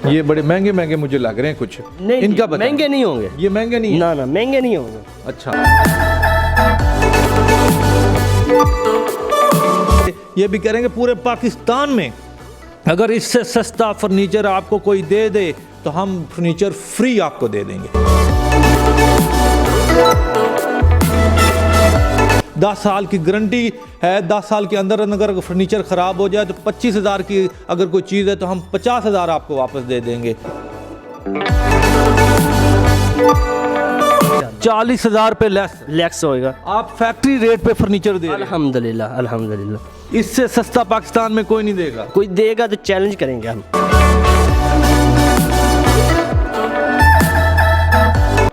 ये बड़े महंगे महंगे मुझे लग रहे हैं कुछ। नहीं इनका जी, महंगे नहीं होंगे। ये महंगे नहीं है? ना ना महंगे नहीं होंगे। अच्छा, ये भी करेंगे पूरे पाकिस्तान में अगर इससे सस्ता फर्नीचर आपको कोई दे दे तो हम फर्नीचर फ्री आपको दे देंगे। 10 साल की गारंटी है। 10 साल के अंदर अगर फर्नीचर ख़राब हो जाए तो 25,000 की अगर कोई चीज़ है तो हम 50,000 आपको वापस दे देंगे। 40,000 पे लेक्स होएगा। आप फैक्ट्री रेट पे फर्नीचर दे रहे हैं। अल्हम्दुलिल्लाह अल्हम्दुलिल्लाह। इससे सस्ता पाकिस्तान में कोई नहीं देगा। कोई देगा तो चैलेंज करेंगे हम।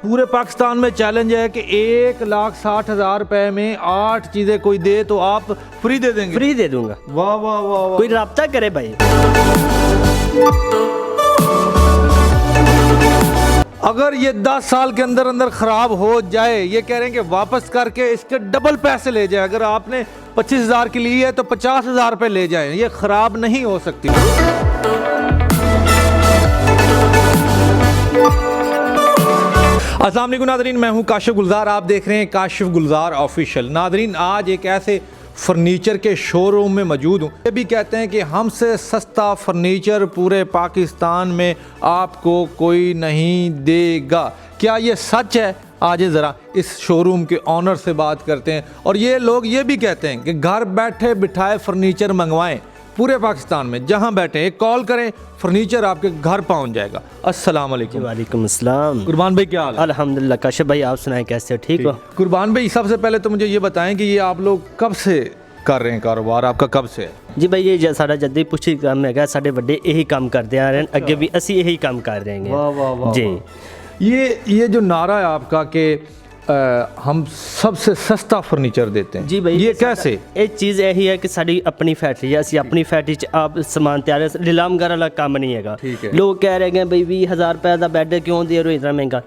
पूरे पाकिस्तान में चैलेंज है कि 1,60,000 रुपए में 8 चीजें कोई दे तो आप फ्री दे देंगे। फ्री दे दूंगा। वाह वाह वाह वाह। कोई राब्ता करे भाई। अगर ये 10 साल के अंदर अंदर खराब हो जाए, ये कह रहे हैं कि वापस करके इसके डबल पैसे ले जाए। अगर आपने 25,000 की ली है तो 50,000 रुपए ले जाए। ये खराब नहीं हो सकती। अस्सलाम वालेकुम नादरीन, मैं हूं काशिफ गुलजार। आप देख रहे हैं काशिफ गुलजार ऑफिशियल। नादरीन, आज एक ऐसे फर्नीचर के शोरूम में मौजूद हूँ। ये भी कहते हैं कि हमसे सस्ता फर्नीचर पूरे पाकिस्तान में आपको कोई नहीं देगा। क्या ये सच है? आज ज़रा इस शोरूम के ऑनर से बात करते हैं। और ये लोग ये भी कहते हैं कि घर बैठे बिठाए फर्नीचर मंगवाएं पूरे पाकिस्तान में, जहां बैठे एक कॉल करें, फर्नीचर आपके घर पहुंच जाएगा। अस्सलाम वालेकुम। वालेकुम अस्सलाम। कुर्बान भाई क्या हाल है? अल्हम्दुलिल्लाह। काशिफ भाई आप सुनाएं कैसे हो? ठीक हो? कुर्बान भाई, सबसे पहले तो मुझे ये बताएं कि ये आप लोग कब से कर रहे हैं कारोबार? आपका कब से है? जी भाई, ये साडा जद्दी पुछी काम है। साडे वड्डे यही काम करते आ रहे हैं, अगे भी असी यही काम कर रहे हैं। वाह वाह वाह। जी, ये जो नारा है आपका कि हम सबसे सस्ता फर्नीचर देते हैं, जी भाई, ये कैसे? एक चीज़ यही है कि साड़ी अपनी फैक्ट्री है, असी अपनी फैक्ट्री च आप समान तैयार है। नीलामगर वाला काम नहीं है। ठीक है। लोग कह रहे हैं भाई 20,000 रुपए का बेड क्यों दे रहे हो इतना महंगा?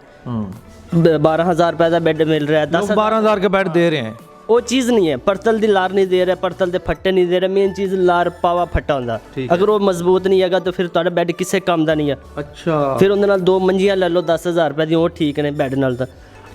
12,000 रुपए का बेड मिल रहा है। 12,000 का बेड दे रहे हैं। वो चीज़ नहीं है। परतल दी लार नहीं दे रहा, परतल दे फट्टे नहीं दे रहे। मेन चीज़ लार पावा फट्टा होंदा। अगर वो मजबूत नहीं है तो फिर तुहाडा बेड किसे काम दा नहीं है। अच्छा, फिर उहदे नाल 2 मंजियां ले लो 10,000 रुपए दी, वो ठीक ने बेड नाल।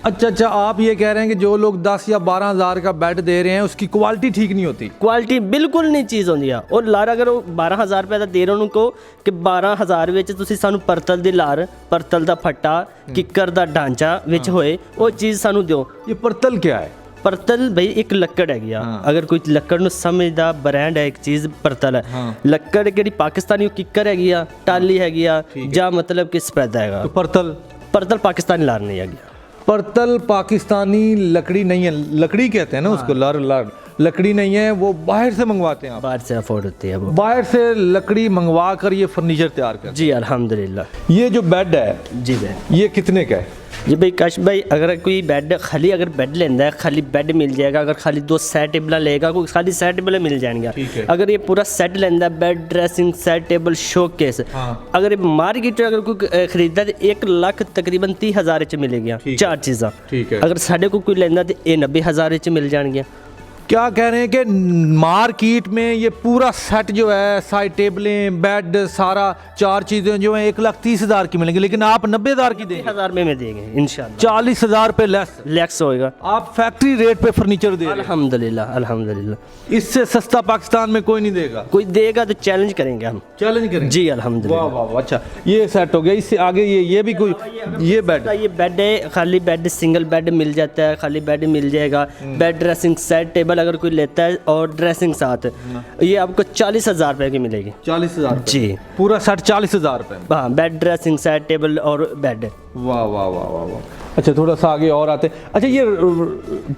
अच्छा, आप ये कह रहे हैं कि जो लोग 10 या 12,000 का बेड दे रहे हैं उसकी क्वालिटी ठीक नहीं होती? क्वालिटी बिल्कुल नहीं चीज़ होंदी है। और लार अगर वो 12,000 रुपए का दे रहे उनको कि 12,000 विच तुसीं सानू परतल दी लार, परतल दा फट्टा, किक्कर दा ढांचा विच होए, वो चीज़ सानू दिओ। ये परतल क्या है? परतल भाई एक लक्कड़ हैगी आ। अगर कोई लक्कड़ नूं समझदा ब्रांड है, एक चीज़ परतल है। लक्कड़ किहड़ी पाकिस्तानी किक्कर हैगी आ, टाली हैगी आ, ਜਾਂ मतलब कि सफेदा हैगा। तो परतल पाकिस्तानी लार नहीं हैगी। परतल पाकिस्तानी लकड़ी नहीं है। लकड़ी कहते हैं ना उसको, लार लकड़ी नहीं है, वो बाहर से मंगवाते हैं आप? बाहर से अफोर्ड होती है वो। बाहर से लकड़ी मंगवा कर ये फर्नीचर तैयार कर। जी अल्हम्दुलिल्लाह। ये जो बेड है, जी भाई, ये कितने का है? जी भाई काश भाई, अगर कोई बेड खाली अगर बेड लेंदा है, खाली बेड मिल जाएगा। अगर खाली 2 सेट टेबल लेगा, कोई खाली सेट टेबल मिल जाएंगे। अगर ये पूरा सेट लेंदा है, bed, dressing set, table, showcase, अगर ये मार्केट अगर कोई खरीददा तो 1 लाख तकरीबन 30,000 च मिलेगी 4 चीज़ां। अगर साढ़े को कोई लेंदा तो ये 90,000 च मिल जाएंगे। क्या कह रहे हैं कि मार्केट में ये पूरा सेट जो है, साइड टेबलें, बेड, सारा 4 चीज़ें जो हैं 1,30,000 की मिलेंगी, लेकिन आप 90,000 की देंगे? 90,000 में देंगे इंशाल्लाह। 40,000 पे लेस होएगा। आप फैक्ट्री रेट पे फर्नीचर दे रहे हैं? अल्हम्दुलिल्लाह अल्हम्दुलिल्लाह। इससे सस्ता पाकिस्तान में कोई नहीं देगा। कोई देगा तो चैलेंज करेंगे हम। चैलेंज करेंगे? जी अल्हम्दुलिल्लाह। वाह वाह। अच्छा, ये सेट हो गया। इससे आगे ये भी कोई, ये बेड है, खाली बेड, सिंगल बेड मिल जाता है, खाली बेड मिल जाएगा। बेड, ड्रेसिंग सेट, टेबल अगर कोई लेता है और ड्रेसिंग साथ, ये आपको 40,000 रुपए की मिलेगी। 40,000 जी, पूरा सेट 40,000 रुपए? हाँ, बेड, ड्रेसिंग सेट, टेबल और बेड। वाह वाह वाह वाह वाह। अच्छा, थोड़ा सा आगे और आते हैं। अच्छा, ये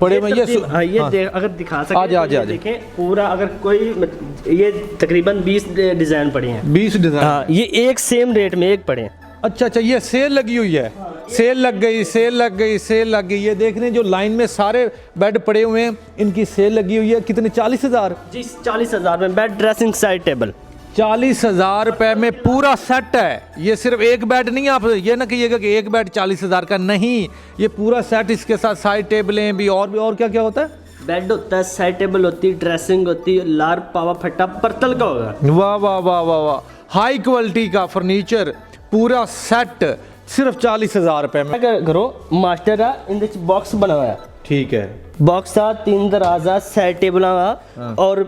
बड़े में ये अगर दिखा सके आजा देखें पूरा। अगर कोई ये तकरीबन 20 डिज़ाइन पड़े हैं। 20 डिज़ाइन? हाँ, ये एक सेम रेट में एक पड़े हैं। अच्छा, ये सेल लगी हुई है? सेल लग गई, सेल लग गई, सेल लग गई। ये देख रहे हैं जो लाइन में सारे बेड पड़े हुए हैं, इनकी सेल लगी हुई है। कितने? 40,000? जी 40,000 में बेड, ड्रेसिंग साइड, टेबल। 40,000 रुपए में पूरा सेट है। ये सिर्फ एक बेड नहीं, आप ये ना कहिएगा कि एक बेड 40,000 का, नहीं, ये पूरा सेट, इसके साथ साइड टेबलें भी और क्या क्या होता है? बेड होता है, साइड टेबल होती है, ड्रेसिंग होती है, लार पावा फट्टा परतल का होगा। वाह वाह वाह वाह वाह। हाई क्वालिटी का फर्नीचर पूरा सेट सिर्फ 40,000 रुपए में। अगर करो मास्टर आ इंदे च बॉक्स बना हुआ है, ठीक है, बॉक्स आ 3 दराजा सेट टेबल आ और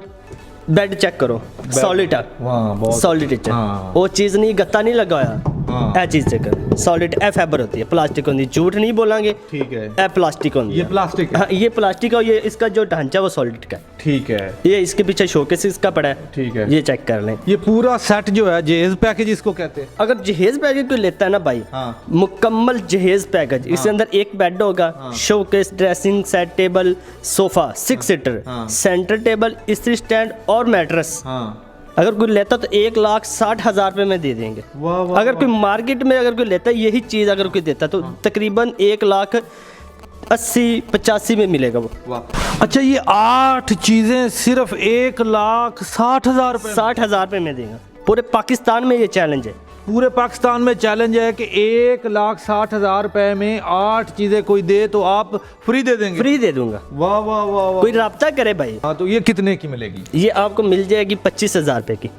बेड चेक करो सॉलिड आ, हाँ बहुत सॉलिड च हाँ। वो चीज़ नहीं गत्ता नहीं लगा हुआ, हाँ। ए चीज़ चेक सॉलिड ए फाइबर होती है, प्लास्टिक होती है, झूठ नहीं बोलेंगे, ठीक है, ए प्लास्टिक होती ये है, प्लास्टिक है, हाँ ये प्लास्टिक है, ये इसका जो ढांचा वो सॉलिड का है, ठीक है, ये इसके पीछे शोकेस इसका पड़ा है, ठीक है, ये चेक कर लें। ये पूरा सेट जो है जहेज पैकेज इसको कहते हैं। अगर जहेज पैकेज कोई लेता है ना भाई, हाँ। मुकम्मल जहेज पैकेज, इसके अंदर एक बेड होगा, showcase, dressing set table, sofa 6 seater, centre table, इस्त्री स्टैंड और मैट्रेस। हाँ। अगर कोई लेता तो 1,60,000 रुपये में दे देंगे। वाह वाह। अगर कोई मार्केट में अगर कोई लेता यही चीज़ अगर कोई देता तो तकरीबन 1,80,85 में मिलेगा वो। वाह। अच्छा ये 8 चीजें सिर्फ 1,60,000 रुपए 60,000 रुपये में देगा। पूरे पाकिस्तान में ये चैलेंज है। पूरे पाकिस्तान में चैलेंज है कि 1,60,000 रुपए में 8 चीजें कोई दे तो आप फ्री दे देंगे? फ्री दे दूंगा। वाह वाह वाह वाह। कोई रब्ता करे भाई। हाँ तो ये कितने की मिलेगी? ये आपको मिल जाएगी 25,000 रुपये की।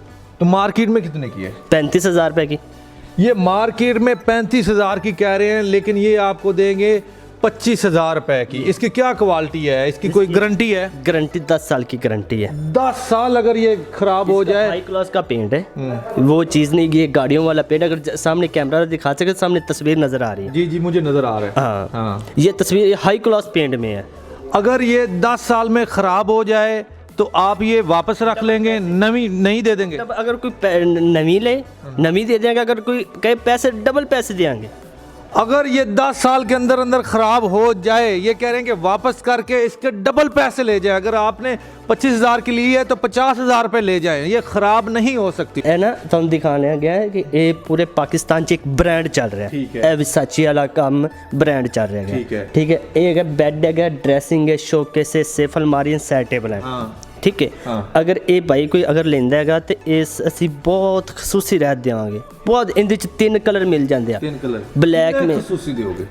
तो मार्केट में कितने की है? 35,000 रुपये की। ये मार्केट में 35,000 की कह रहे हैं, लेकिन ये आपको देंगे 25,000 रुपए की। इसकी क्या क्वालिटी है? इसकी कोई गारंटी है? गारंटी 10 साल की गारंटी है। 10 साल अगर ये खराब हो जाए? हाई क्लास का पेंट है, वो चीज़ नहीं, ये गाड़ियों वाला पेंट। अगर सामने कैमरा दिखा सके, सामने तस्वीर नजर आ रही है। जी जी मुझे नजर आ रहा है। हाँ हाँ। ये तस्वीर हाई क्लास पेंट में है। अगर ये 10 साल में खराब हो जाए तो आप ये वापस रख लेंगे, नवी नहीं दे देंगे? तब अगर कोई नवी ले, नवी दे देंगे। अगर कोई कहे पैसे डबल पैसे देंगे। अगर ये 10 साल के अंदर अंदर खराब हो जाए, ये कह रहे हैं कि वापस करके इसके डबल पैसे ले जाए। अगर आपने 25,000 की ली है तो 50,000 रुपए ले जाएं, ये खराब नहीं हो सकती है ना। तो हम दिखाने गया है कि ये पूरे पाकिस्तान च एक ब्रांड चल रहा है। ठीक है। विसाची वाला काम ब्रांड चल रहा है। ठीक है। ठीक है। एक है बेड है, ड्रेसिंग है, शोकेस है, सेफ अलमारी, सेट टेबल है। हाँ। ठीक है। हाँ। अगर ये भाई कोई अगर लेंदा हैगा तो इस ਅਸੀਂ बहुत खसूसी राहत देवांगे। बहुत ਇਹਦੇ ਚ 3 कलर मिल जाते हैं। 3 कलर ब्लैक में खसूसी दोगे?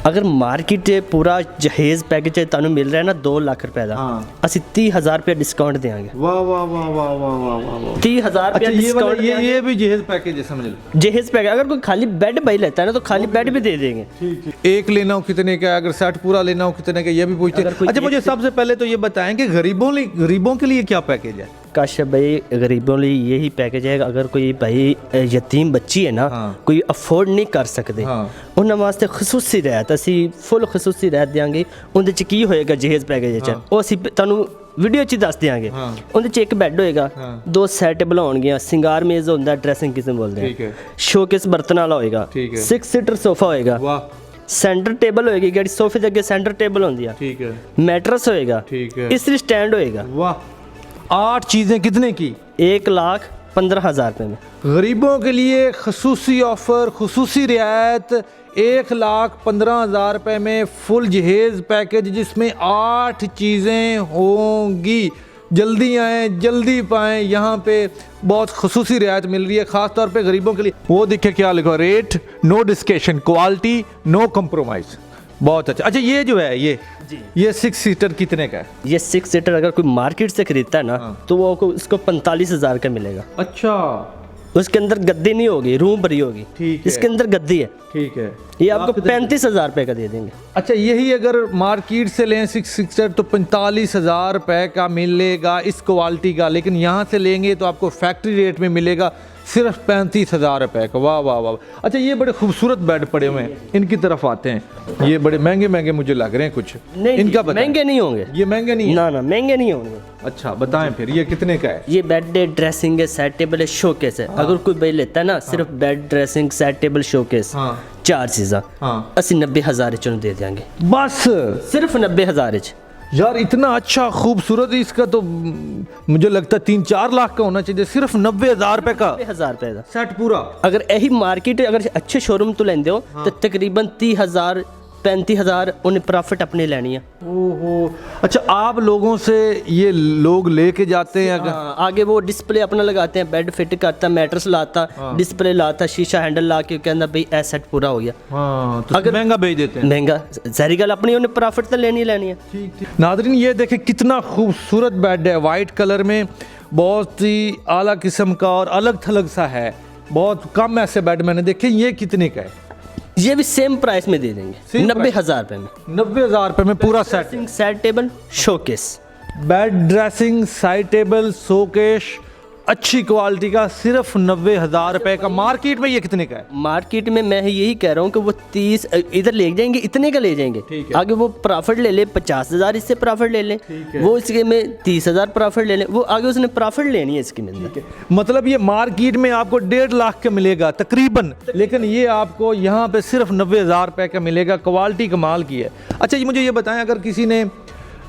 अगर मार्केट पूरा जहेज पैकेज ਤੁਹਾਨੂੰ मिल रहा है ना 2 लाख रुपए का, हाँ। ਅਸੀਂ 30,000 रुपये डिस्काउंट देंगे। वाह वाह वाह वाह वाह वाह वाह। 30,000 अच्छा रुपये ये वाला डिस्काउंट। ये भी जहेज पैकेज है, समझ लो। जहेज पैकेज। अगर कोई खाली बेड भाई लेता है ना तो खाली बेड भी दे देंगे। एक लेना हो कितने का, अगर सेट पूरा लेना हो कितने का, ये भी पूछते हैं। अच्छा मुझे सबसे पहले तो ये बताएं कि गरीबों के लिए क्या पैकेज है? काश भाई गरीबों लिए यही पैकेज है। अगर कोई भाई यतीम बच्ची है ना, हाँ। कोई अफोर्ड नहीं कर सकते, हाँ। उन्होंने वास्ते खसूसी रहत ਅਸੀਂ फुल खसूसी रहत देंगे। ਉਹਦੇ ਚ ਕੀ ਹੋਏਗਾ ਜहेज ਪੈकेज ਚ, ਉਹ ਅਸੀਂ ਤੁਹਾਨੂੰ ਵੀਡੀਓ ਚ ਦੱਸ ਦਿਆਂਗੇ। ਹਾਂ। ਉਹਦੇ ਚ ਇੱਕ ਬੈੱਡ ਹੋਏਗਾ, ਹਾਂ। 2 ਸੈਟ ਬਣਾਉਣਗੇ, ਸਿੰਗਾਰ ਮੇਜ਼ ਹੁੰਦਾ, ਡਰੈਸਿੰਗ ਕਿਸਮ ਬੋਲਦੇ ਠੀਕ ਹੈ। ਸ਼ੋਕੇਸ ਬਰਤਨ ਵਾਲਾ ਹੋਏਗਾ, ਠੀਕ ਹੈ। 6 ਸੀਟਰ ਸੋਫਾ ਹੋਏਗਾ, वाह सेंटर टेबल होएगी, ਜਿਹੜੀ ਸੋਫੇ ਦੇ ਅੱਗੇ सेंटर टेबल ਹੁੰਦੀ ਆ, ठीक है मैट्रेस होएगा, ठीक है। इस्त्री स्टैंड होएगा। वाह 8 चीजें कितने की? 1,15,000 रुपये में। गरीबों के लिए खसूसी ऑफर, खसूसी रियायत 1,15,000 रुपए में फुल जहेज पैकेज, जिसमें 8 चीज़ें होंगी। जल्दी आएँ, जल्दी पाएँ, यहाँ पे बहुत खसूसी रियायत मिल रही है ख़ास तौर पे गरीबों के लिए। वो देखिए क्या लिखा, rate no discussion, quality no compromise. बहुत अच्छा। अच्छा ये जो है ये 6 सीटर कितने का है? ये 6 सीटर अगर कोई मार्केट से खरीदता है ना, तो वो उसको 45,000 का मिलेगा। अच्छा उसके अंदर गद्दी नहीं होगी, रूम भरी होगी। ठीक है। इसके अंदर गद्दी है। ठीक है। ये आपको 35,000 रुपये का दे देंगे। अच्छा यही अगर मार्केट से लें 6 सीटर तो 45,000 रुपए का मिलेगा इस क्वालिटी का, लेकिन यहाँ से लेंगे तो आपको फैक्ट्री रेट में मिलेगा सिर्फ 35,000 रुपए का। वाह वाह वाह। अच्छा ये बड़े खूबसूरत बेड पड़े हुए हैं, इनकी तरफ आते हैं। ये बड़े महंगे महंगे मुझे लग रहे हैं कुछ। नहीं, इनका बताएं। महंगे नहीं होंगे। ये महंगे नहीं है? ना ना महंगे नहीं होंगे। अच्छा बताएं फिर ये कितने का है? ये बेड है, ड्रेसिंग है, सेट टेबल है, शोकेस है। अगर कोई भाई लेता है ना, सिर्फ bed, dressing, set table, showcase, हाँ। 4 चीज़ा, हाँ। ਅਸੀਂ 90,000 ਚ दे देंगे। बस सिर्फ 90,000 ਚ। यार इतना अच्छा खूबसूरत, इसका तो मुझे लगता है 3-4 लाख का होना चाहिए। सिर्फ 90,000 रुपए का 90,000 रुपये का सेट पूरा। अगर यही मार्केट अगर अच्छे शोरूम तो लेंदे हो तो तकरीबन 30,000 35,000 उन्हें प्रॉफिट अपनी लेनी है। ओहो, अच्छा आप लोगों से ये लोग लेके जाते हैं अगर? हाँ, आगे वो डिस्प्ले अपना लगाते हैं, बेड फिट करता, मैट्रेस लाता, डिस्प्ले लाता, शीशा हैंडल ला के कहना भाई ए सेट पूरा हो गया। हाँ, तो अगर महंगा बेच देते हैं। महंगा सारी गल अपनी, उन्हें प्रॉफिट तो लेनी है। ठीक ठीक। नादरीन ये देखें कितना खूबसूरत बेड है, वाइट कलर में, बहुत ही आला किस्म का और अलग थलग सा है। बहुत कम ऐसे बेड मैंने देखे। ये कितने का है? ये भी सेम प्राइस में दे देंगे, 90,000 रुपये में। 90,000 रुपये में पूरा set, side table showcase, bed dressing, side table, showcase, अच्छी क्वालिटी का, सिर्फ 90,000 रुपये का। मार्केट में ये कितने का है? मार्केट में मैं यही कह रहा हूँ कि वो 30 इधर ले जाएंगे, इतने का ले जाएंगे। आगे वो प्रॉफिट ले ले, 50,000 इससे प्रॉफिट ले ले, वो इसके में 30,000 प्रॉफिट ले ले, वो आगे उसने प्रॉफिट लेनी है इसकी में। मतलब ये मार्केट में आपको 1.5 लाख का मिलेगा तकरीबन, लेकिन ये आपको यहाँ पे सिर्फ 90,000 रुपये का मिलेगा। क्वालिटी कमाल की है। अच्छा ये मुझे ये बताएं, अगर किसी ने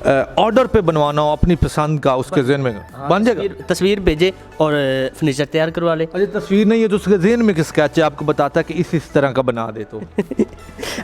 ऑर्डर पे बनवाना हो अपनी पसंद का, उसके ज़हन में बन जाएगा? तस्वीर भेजे और फर्नीचर तैयार करवा ले। अरे तस्वीर नहीं है तो उसके ज़हन में स्केच है, आपको बताता है कि इस तरह का बना दे तो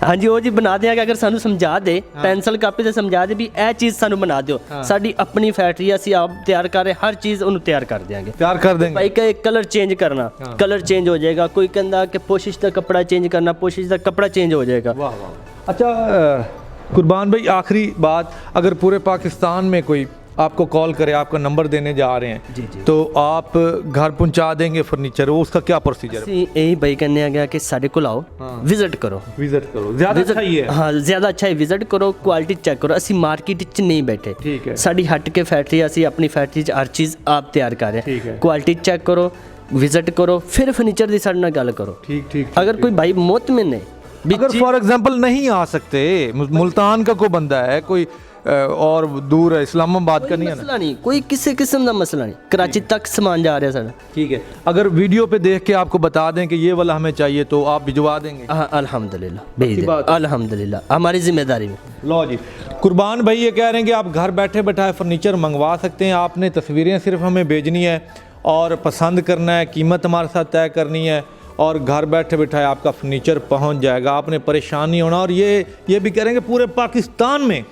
हाँ जी, वो जी बना देंगे। अगर सानू समझा दे, पेंसिल कापी से समझा दे भी ए चीज़ सानू बना दो, साडी अपनी फैक्ट्री असी आप तैयार कर रहे, हर चीज़ उन्हें तैयार कर देंगे, तैयार कर देंगे। भाई का कलर चेंज करना, कलर चेंज हो जाएगा। कोई कहता कि पोशिश का कपड़ा चेंज करना, पोशिश का कपड़ा चेंज हो जाएगा। वाह वाह। अच्छा कुर्बान भाई, आखिरी बात, अगर पूरे पाकिस्तान में कोई आपको कॉल करे, आपका नंबर देने जा रहे हैं जी जी, तो आप घर पहुंचा देंगे फर्नीचर, वो उसका क्या प्रोसीजर है? यही भाई कहने आ गया कि साढ़े को आओ, विजिट करो, ज़्यादा अच्छा ही है। हाँ ज़्यादा अच्छा है, विजिट करो, क्वालिटी चेक करो। असी मार्केट च नहीं बैठे, ठीक है, साड़ी हट के फैक्ट्री, असी अपनी फैक्ट्री च हर चीज़ आप तैयार कर रहे हैं। क्वालिटी चेक करो, विजिट करो, फिर फर्नीचर की साढ़े नाल गल करो। ठीक ठीक। अगर कोई भाई मुतमिन है, अगर फॉर एग्जांपल नहीं आ सकते, मुल्तान का कोई बंदा है, कोई और दूर है, इस्लामाबाद का नहीं है ना, मसला नहीं, कोई किसी किस्म का मसला नहीं, कराची तक सामान जा रहा है सारा। ठीक है, अगर वीडियो पे देख के आपको बता दें कि ये वाला हमें चाहिए तो आप भिजवा देंगे? हाँ अल्हम्दुलिल्लाह, भेज दें, अल्हम्दुलिल्लाह, हमारी जिम्मेदारी में। लो जी, कुर्बान भाई ये कह रहे हैं कि आप घर बैठे बैठाए फर्नीचर मंगवा सकते हैं। आपने तस्वीरें सिर्फ हमें भेजनी है और पसंद करना है, कीमत हमारे साथ तय करनी है और घर बैठे बैठाए आपका फर्नीचर पहुंच जाएगा। आपने परेशानी होना। और ये भी कह रहे हैं कि पूरे पाकिस्तान में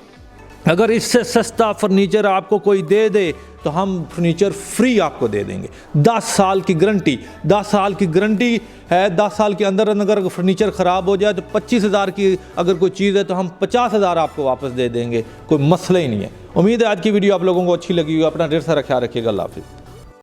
अगर इससे सस्ता फर्नीचर आपको कोई दे दे तो हम फर्नीचर फ्री आपको दे देंगे। 10 साल की गारंटी, 10 साल की गारंटी है। 10 साल के अंदर अगर फर्नीचर ख़राब हो जाए तो 25,000 की अगर कोई चीज़ है तो हम 50,000 आपको वापस दे देंगे, कोई मसला ही नहीं है। उम्मीद है आज की वीडियो आप लोगों को अच्छी लगी होगी। अपना ढेर सारा ख्याल रखिएगा। अल्लाह हाफिज़।